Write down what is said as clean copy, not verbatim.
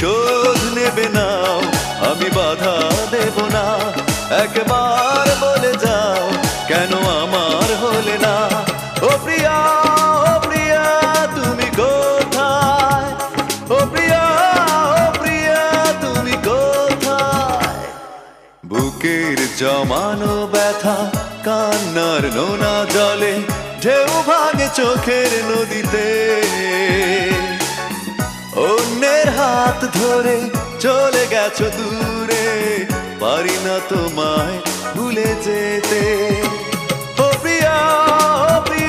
প্রতিশোধ নেবে নাও, আমি বাধা দেব না। একবার বলে যাও কেন আমার হলে না। ও প্রিয়া, ও প্রিয়া তুমি কোথায়? ও প্রিয়া, ও প্রিয়া তুমি কোথায়? বুকের জমানো ব্যথা কান্নার নোনা জলে ঢেউ ভাঙে চোখের নদীতে। অন্যের হাত ধরে চলে গেছো দূরে, পারি না তোমায় ভুলে যেতে। ও প্রিয়া, ও প্রিয়া